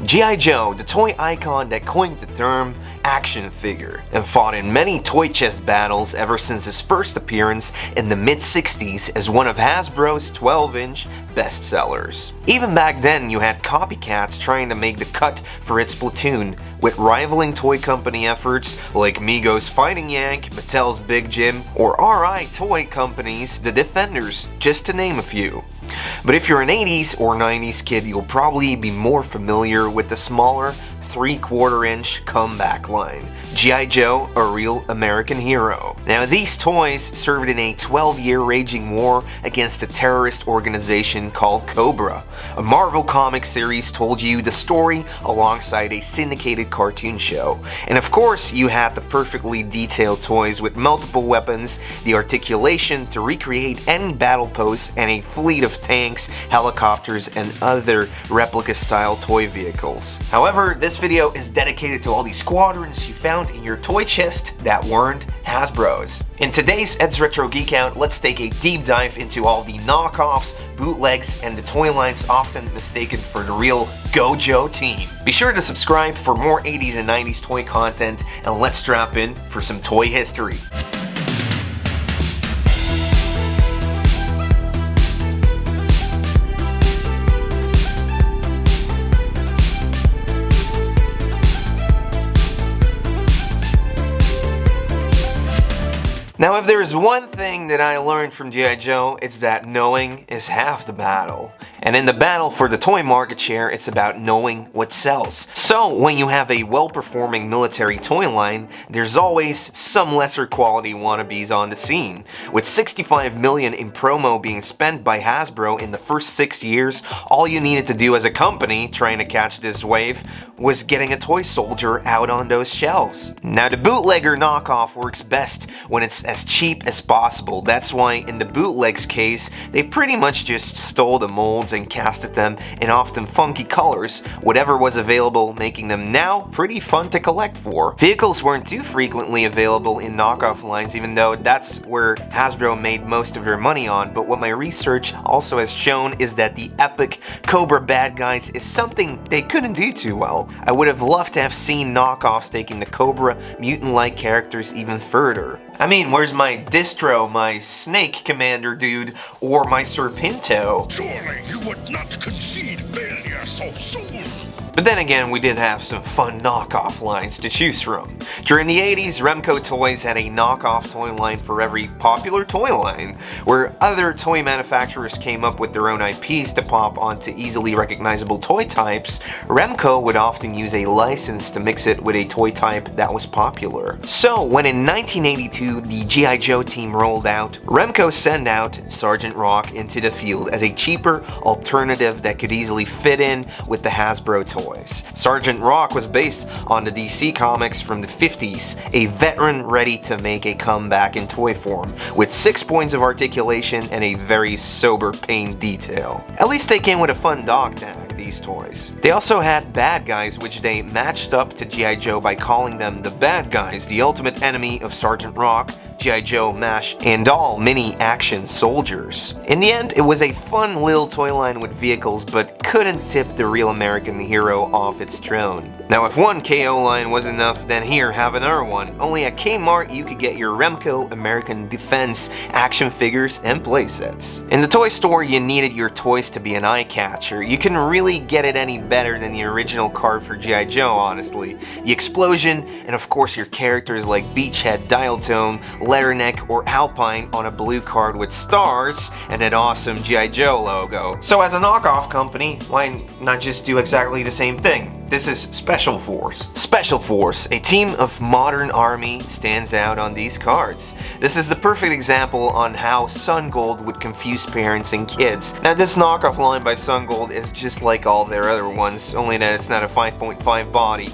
G.I. Joe, the toy icon that coined the term action figure, and fought in many toy chest battles ever since his first appearance in the mid-60s as one of Hasbro's 12-inch bestsellers. Even back then, you had copycats trying to make the cut for its platoon, with rivaling toy company efforts like Mego's Fighting Yank, Mattel's Big Jim, or RI Toy Company's The Defenders, just to name a few. But if you're an 80s or 90s kid, you'll probably be more familiar with the smaller 3/4-inch comeback line, G.I. Joe, a real American hero. Now, these toys served in a 12-year raging war against a terrorist organization called COBRA. A Marvel Comics series told you the story alongside a syndicated cartoon show. And of course, you had the perfectly detailed toys with multiple weapons, the articulation to recreate any battle pose, and a fleet of tanks, helicopters, and other replica-style toy vehicles. However, this video is dedicated to all the squadrons you found in your toy chest that weren't Hasbro's. In today's Ed's Retro Geek Out, let's take a deep dive into all the knockoffs, bootlegs, and the toy lines often mistaken for the real GIJOE team. Be sure to subscribe for more 80s and 90s toy content, and let's drop in for some toy history. Now, if there is one thing that I learned from G.I. Joe, it's that knowing is half the battle. And in the battle for the toy market share, it's about knowing what sells. So, when you have a well-performing military toy line, there's always some lesser quality wannabes on the scene. With $65 million in promo being spent by Hasbro in the first 6 years, all you needed to do as a company trying to catch this wave was getting a toy soldier out on those shelves. Now, the bootlegger knockoff works best when it's as cheap as possible. That's why in the bootlegs case, they pretty much just stole the molds and casted them in often funky colors, whatever was available, making them now pretty fun to collect for. Vehicles weren't too frequently available in knockoff lines, even though that's where Hasbro made most of their money on, but what my research also has shown is that the epic COBRA bad guys is something they couldn't do too well. I would have loved to have seen knockoffs taking the COBRA mutant-like characters even further. I mean, where's my Destro, my Snake Commander dude, or my Serpinto? Surely you would not concede failure so soon! But then again, we did have some fun knockoff lines to choose from. During the 80s, Remco Toys had a knockoff toy line for every popular toy line. Where other toy manufacturers came up with their own IPs to pop onto easily recognizable toy types, Remco would often use a license to mix it with a toy type that was popular. So, when in 1982 the G.I. Joe team rolled out, Remco sent out Sgt Rock into the field as a cheaper alternative that could easily fit in with the Hasbro toys. Sgt Rock was based on the DC comics from the 50s, a veteran ready to make a comeback in toy form, with 6 points of articulation and a very sober paint detail. At least they came with a fun dog tag, these toys. They also had bad guys, which they matched up to G.I. Joe by calling them the bad guys, the ultimate enemy of Sgt Rock, G.I. Joe, MASH, and all mini-action soldiers. In the end, it was a fun little toy line with vehicles, but couldn't tip the real American hero off its throne. Now, if one KO line was enough, then here, have another one. Only at Kmart, you could get your Remco American Defense action figures and playsets. In the toy store, you needed your toys to be an eye-catcher. You couldn't really get it any better than the original card for G.I. Joe, honestly. The explosion, and of course your characters like Beachhead, Dial Tone, Leatherneck, or Alpine on a blue card with stars and an awesome G.I. Joe logo. So as a knockoff company, why not just do exactly the same thing? This is Special Force. Special Force, a team of modern army, stands out on these cards. This is the perfect example on how Sun Gold would confuse parents and kids. Now, this knockoff line by Sun Gold is just like all their other ones, only that it's not a 5.5 body.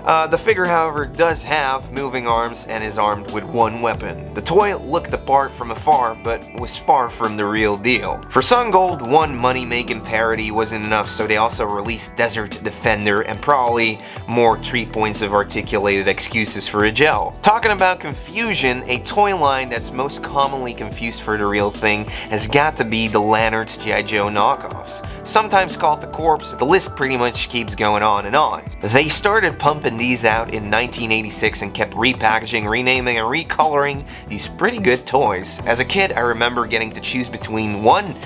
The figure, however, does have moving arms and is armed with one weapon. The toy looked the part from afar, but was far from the real deal. For Sun Gold, one money-making parody wasn't enough, so they also released Desert Defender and probably more 3 points of articulated excuses for a gel. Talking about confusion, a toy line that's most commonly confused for the real thing has got to be the Lannart's G.I. Joe knockoffs. Sometimes called the Corpse, the list pretty much keeps going on and on. They started pumping these out in 1986 and kept repackaging, renaming, and recoloring these pretty good toys. As a kid, I remember getting to choose between one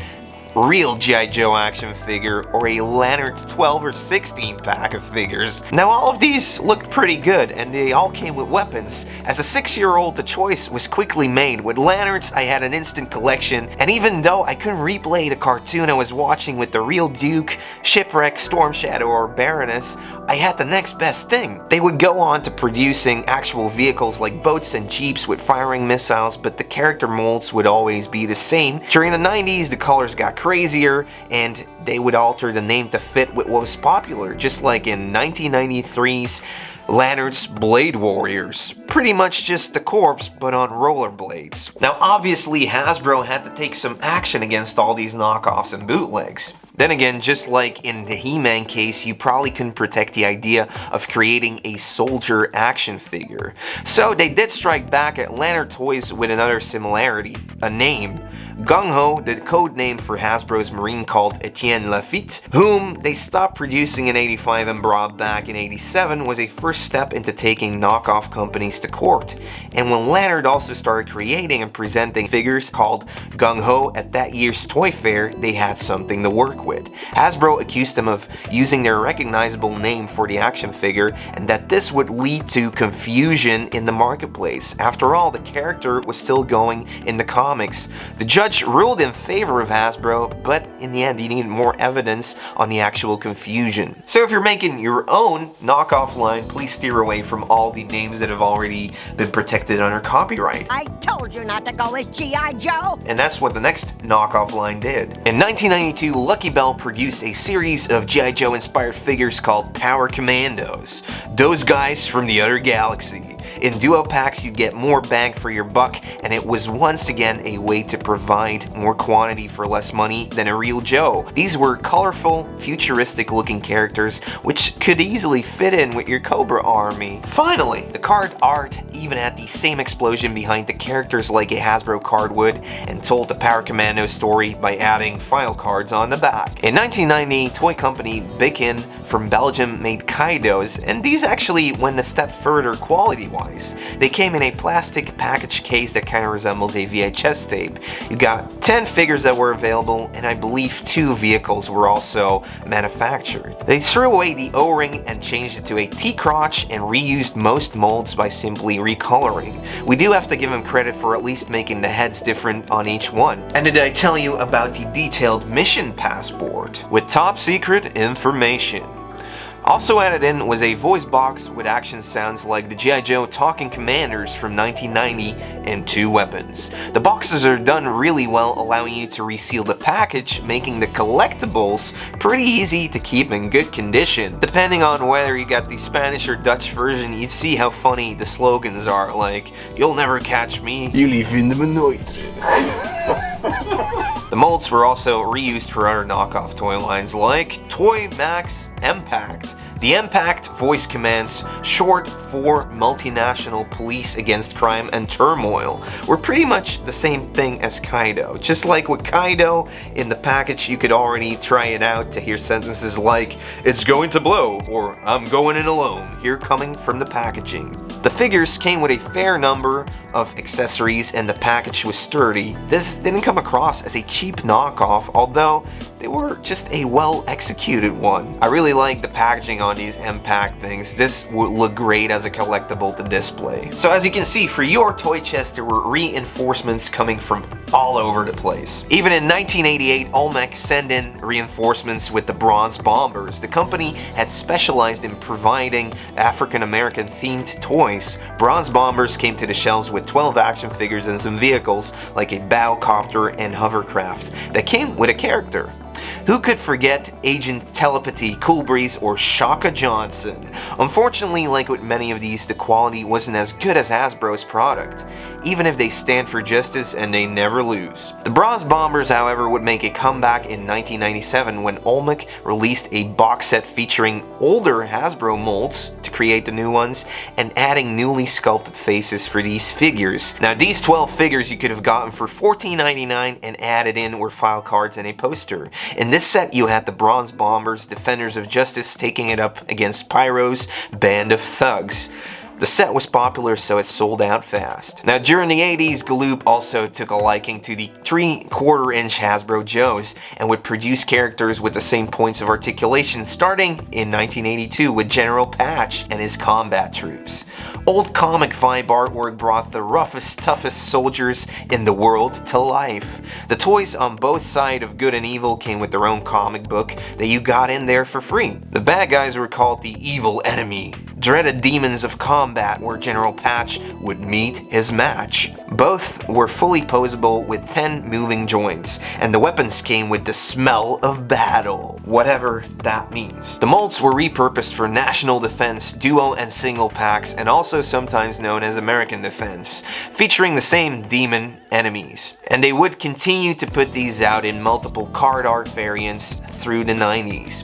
real G.I. Joe action figure or a Lannart's 12 or 16 pack of figures. Now all of these looked pretty good and they all came with weapons. As a 6-year-old, the choice was quickly made. With Lannart's, I had an instant collection, and even though I couldn't replay the cartoon I was watching with the real Duke, Shipwreck, Storm Shadow, or Baroness, I had the next best thing. They would go on to producing actual vehicles like boats and jeeps with firing missiles, but the character molds would always be the same. During the 90s, the colors got crazier and they would alter the name to fit with what was popular, just like in 1993's Lannart's Blade Warriors. Pretty much just the Corpse, but on rollerblades. Now obviously Hasbro had to take some action against all these knockoffs and bootlegs. Then again, just like in the He-Man case, you probably couldn't protect the idea of creating a soldier action figure. So they did strike back at Lannart Toys with another similarity, a name. Gung-Ho, the code name for Hasbro's Marine called Etienne Lafitte, whom they stopped producing in '85 and brought back in '87, was a first step into taking knockoff companies to court. And when Lannart also started creating and presenting figures called Gung-Ho at that year's toy fair, they had something to work with. Hasbro accused them of using their recognizable name for the action figure and that this would lead to confusion in the marketplace. After all, the character was still going in the comics. The judge ruled in favor of Hasbro, but in the end he needed more evidence on the actual confusion. So if you're making your own knockoff line, please steer away from all the names that have already been protected under copyright. I told you not to go as G.I. Joe! And that's what the next knockoff line did. In 1992, Lucky Bell produced a series of G.I. Joe inspired figures called Power Commandos. Those guys from the other galaxy. In duo packs, you'd get more bang for your buck, and it was once again a way to provide more quantity for less money than a real Joe. These were colorful, futuristic looking characters which could easily fit in with your Cobra army. Finally, the card art even had the same explosion behind the characters like a Hasbro card would, and told the Power Commando story by adding file cards on the back. In 1990, toy company Deskin from Belgium made Kaidos, and these actually went a step further quality-wise. They came in a plastic package case that kind of resembles a VHS tape. You got 10 figures that were available, and I believe 2 vehicles were also manufactured. They threw away the O-ring and changed it to a T-crotch and reused most molds by simply recoloring. We do have to give them credit for at least making the heads different on each one. And did I tell you about the detailed mission passport with top secret information? Also added in was a voice box with action sounds like the G.I. Joe Talking Commanders from 1990 and 2 weapons. The boxes are done really well, allowing you to reseal the package, making the collectibles pretty easy to keep in good condition. Depending on whether you got the Spanish or Dutch version, you'd see how funny the slogans are, like, "You'll never catch me. Jullie vinden me nooit." The molds were also reused for other knockoff toy lines like Toy Max Impact. The Impact voice commands, short for Multinational Police Against Crime and Turmoil, were pretty much the same thing as Kaido. Just like with Kaido, in the package you could already try it out to hear sentences like, "It's going to blow," or "I'm going in alone," here coming from the packaging. The figures came with a fair number of accessories and the package was sturdy. This didn't come across as a cheap knockoff, although they were just a well executed one. I really like the packaging on these Impact things. This would look great as a collectible to display. So as you can see, for your toy chest there were reinforcements coming from all over the place. Even in 1988, Olmec sent in reinforcements with the Bronze Bombers. The company had specialized in providing African American themed toys. Bronze Bombers came to the shelves with 12 action figures and some vehicles like a battlecopter and hovercraft that came with a character. Who could forget Agent Telepathy, Cool Breeze, or Shaka Johnson? Unfortunately, like with many of these, the quality wasn't as good as Hasbro's product, even if they stand for justice and they never lose. The Bronze Bombers, however, would make a comeback in 1997 when Olmec released a box set featuring older Hasbro molds to create the new ones and adding newly sculpted faces for these figures. Now, these 12 figures you could have gotten for $14.99 and added in were file cards and a poster. In this set, you had the Bronze Bombers, Defenders of Justice, taking it up against Pyro's Band of Thugs. The set was popular, so it sold out fast. Now, during the 80s, Galoob also took a liking to the 3/4-inch Hasbro Joes and would produce characters with the same points of articulation, starting in 1982 with General Patch and his combat troops. Old comic vibe artwork brought the roughest, toughest soldiers in the world to life. The toys on both sides of good and evil came with their own comic book that you got in there for free. The bad guys were called the Evil Enemy, dreaded demons of combat, where General Patch would meet his match. Both were fully posable with 10 moving joints, and the weapons came with the smell of battle, whatever that means. The molds were repurposed for National Defense, Duo and Single packs, and also sometimes known as American Defense, featuring the same demon enemies. And they would continue to put these out in multiple card art variants through the 90s.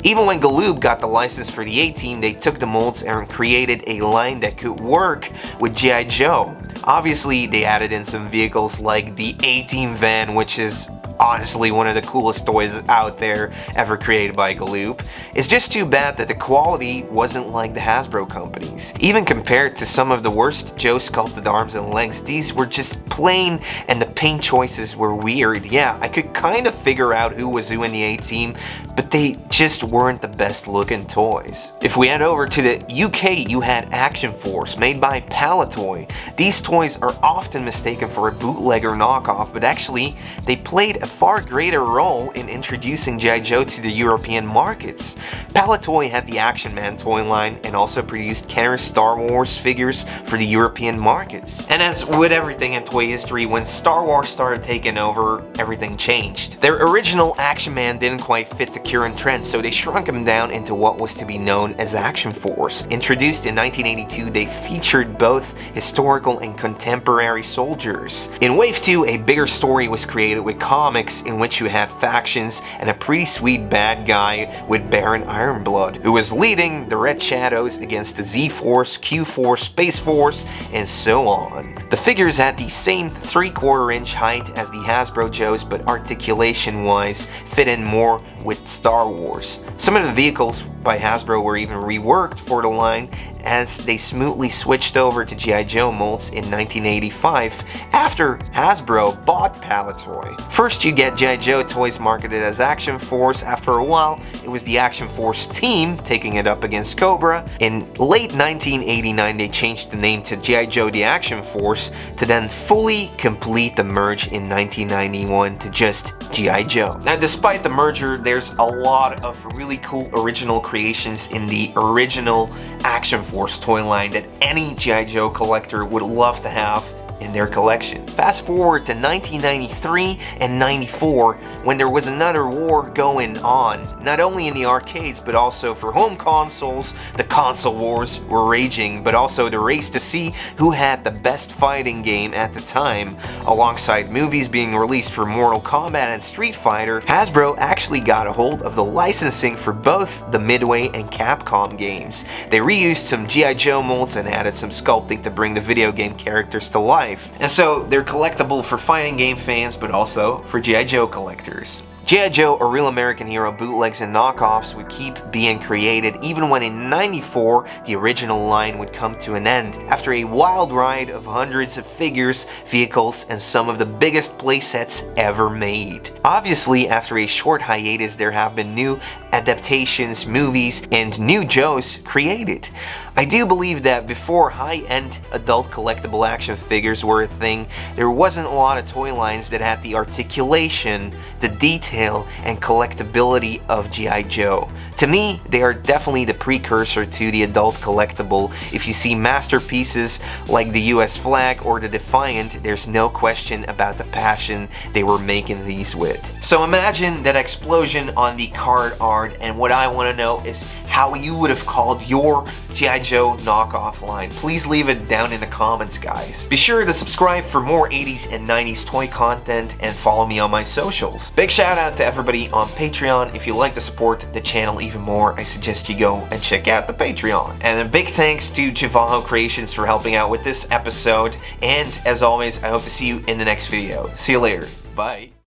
Even when Galoob got the license for the A-Team, they took the molds and created a line that could work with G.I. Joe. Obviously, they added in some vehicles like the A-Team van, which is honestly one of the coolest toys out there ever created by Galoob. It's just too bad that the quality wasn't like the Hasbro companies. Even compared to some of the worst Joe sculpted arms and legs, these were just plain and the paint choices were weird. Yeah, I could kind of figure out who was who in the A-Team, but they just weren't the best looking toys. If we head over to the UK, you had Action Force, made by Palitoy. These toys are often mistaken for a bootleg or knockoff, but actually they played a far greater role in introducing G.I. Joe to the European markets. Palitoy had the Action Man toy line and also produced counter Star Wars figures for the European markets. And as with everything in toy history, when Star Wars started taking over, everything changed. Their original Action Man didn't quite fit the current trend, so they shrunk him down into what was to be known as Action Force. Introduced in 1982, they featured both historical and contemporary soldiers. In Wave 2, a bigger story was created with comics in which you had factions and a pretty sweet bad guy with Baron Ironblood, who was leading the Red Shadows against the Z-Force, Q-Force, Space Force, and so on. The figures had the same 3/4-inch height as the Hasbro Joes, but articulation-wise fit in more with Star Wars. Some of the vehicles by Hasbro were even reworked for the line as they smoothly switched over to G.I. Joe molds in 1985 after Hasbro bought Palitoy. First you get G.I. Joe toys marketed as Action Force. After a while it was the Action Force team taking it up against Cobra. In late 1989 they changed the name to G.I. Joe the Action Force to then fully complete the merge in 1991 to just G.I. Joe. Now despite the merger, there's a lot of really cool original creations in the original Action Force toy line that any G.I. Joe collector would love to have in their collection. Fast forward to 1993 and 94 when there was another war going on, not only in the arcades but also for home consoles. The console wars were raging, but also the race to see who had the best fighting game at the time. Alongside movies being released for Mortal Kombat and Street Fighter, Hasbro actually got a hold of the licensing for both the Midway and Capcom games. They reused some G.I. Joe molds and added some sculpting to bring the video game characters to life. And so they're collectible for fighting game fans, but also for G.I. Joe collectors. G.I. Joe, a real American hero, bootlegs and knockoffs would keep being created even when in '94 the original line would come to an end after a wild ride of hundreds of figures, vehicles, and some of the biggest playsets ever made. Obviously, after a short hiatus, there have been new adaptations, movies, and new Joes created. I do believe that before high-end adult collectible action figures were a thing, there wasn't a lot of toy lines that had the articulation, the detail, detail and collectability of G.I. Joe. To me, they are definitely the precursor to the adult collectible. If you see masterpieces like the US flag or the Defiant, there's no question about the passion they were making these with. So imagine that explosion on the card art, and what I want to know is how you would have called your G.I. Joe knockoff line. Please leave it down in the comments, guys. Be sure to subscribe for more 80s and 90s toy content and follow me on my socials. Big shout out to everybody on Patreon. If you'd like to support the channel even more, I suggest you go and check out the Patreon. And a big thanks to Jevaho Creations for helping out with this episode. And as always, I hope to see you in the next video. See you later. Bye.